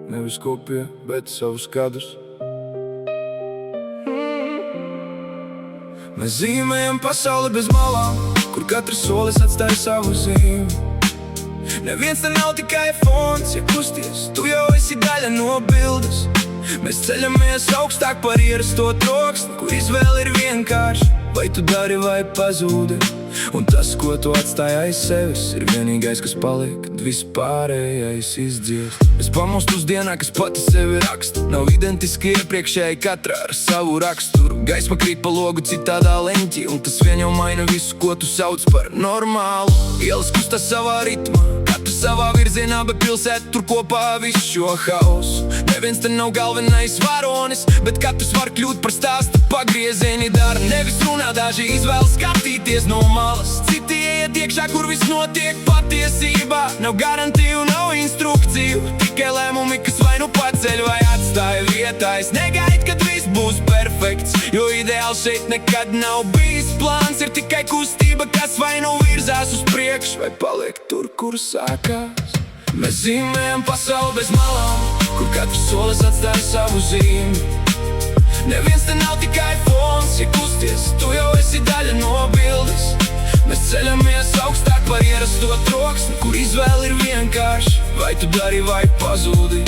Nevis kopija, bet savus kadrus. Mēs zīmējam pasauli bez malām, kur katrs solis atstāja savu zīmi. Neviens te nav tikai fons, ja kusties, tu jau esi daļa no bildes. Mēs ceļamies augstāk par ierasto troksni, kur izvēle ir vienkārši, vai tu dari vai pazūdi. Un tas, ko tu atstāji aiz sevis, ir vienīgais, kas paliek, kad viss pārējais izdziest. Es pamostu uz dienā, kas pati sevi raksta, nav identiski iepriekšēji, katrā ar savu raksturu. Gaisma krīt pa logu citādā leņķī, un tas vien jau maina visu, ko tu sauc par normālu. Ielas kustās savā ritmā, katrs savā virzienā, bet pilsēta tur kopā visu šo hausu. Neviens te nav galvenais varonis, bet katrs var kļūt par stāsta pagriezieni dara. Nevis runā, daži izvēlas skatīties no malas, citi iet iekšā, kur viss notiek patiesībā. Nav garantīvu, nav instrukciju, tikai lēmumi, kas vai nu paceļ vai atstāja vietā. Es negaidu, kad viss būs perfekts, jo ideāls šeit nekad nav bijis. Plāns ir tikai kustība, kas vai nu virzās uz priekšu, vai paliek tur, kur sākās. Mēs zīmējam pasauli bez malām, kur katrs solis atstāja savu zīmi. Neviens te nav tikai fons, ja kusties, tu jau esi daļa no bildes. Mēs ceļamies augstāk par ierasto troksni, kur izvēle ir vienkārši, vai tu dari vai pazūdi.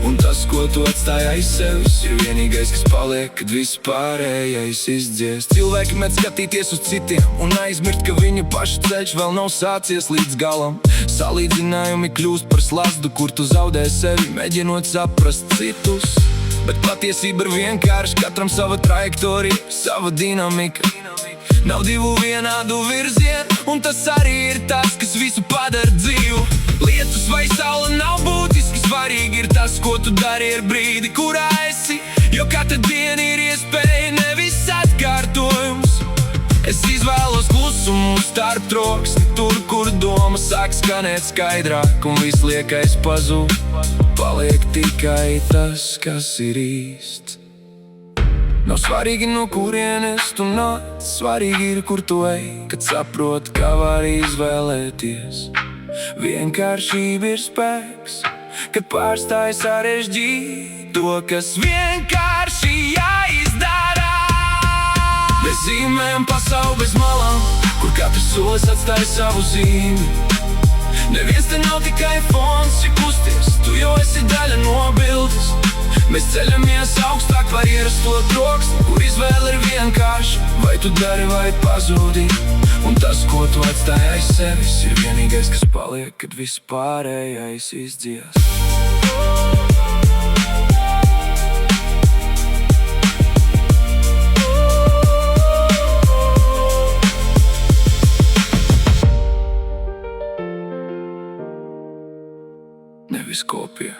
Un tas, ko tu atstāji aiz sevis, ir vienīgais, kas paliek, kad viss pārējais izdziest. Cilvēki met skatīties uz citiem un aizmirst, ka viņa paša ceļš vēl nav sācies līdz galam. Salīdzinājumi kļūst par slazdu, kur tu zaudē sevi, mēģinot saprast citus. Bet patiesība ir vienkārši, katram sava trajektorija, sava dinamika. Nav divu vienādu virzienu, un tas arī ir tas, kas visu padara dzīvu. Lietus vai saule nav būtiski, svarīgi ir tas, ko tu dari ar brīdi, kurā esi. Jo katra diena ir iespēja, nevis atkārtojums. Es izvēlos klusumu starp troksni, tur, kur doma sāk skanēt skaidrāk, un viss liekais pazūd. Paliek tikai tas, kas ir īsts. Nav svarīgi, no kurienes tu nāc, svarīgi ir, kur tu ej, kad saproti, kā var izvēlēties. Vienkāršība ir spēks, kad pārstāj sarežģīt to, kas vienkārši jāizdara. Mēs zīmējam pasauli bez malām, kur katrs solis atstāja savu zīmi. Neviens te nav tikai fons, ja kusties, tu jau esi daļa no bildes. Mēs ceļamies augstāk par ierasto troksni, kur izvēle ir vienkārši, vai tu dari vai pazūdi. Un tas, ko tu atstāji aiz sevis, ir vienīgais, kas paliek, kad viss pārējais izdzies. Nevis kopija,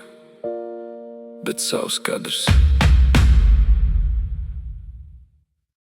bet savs kadrs.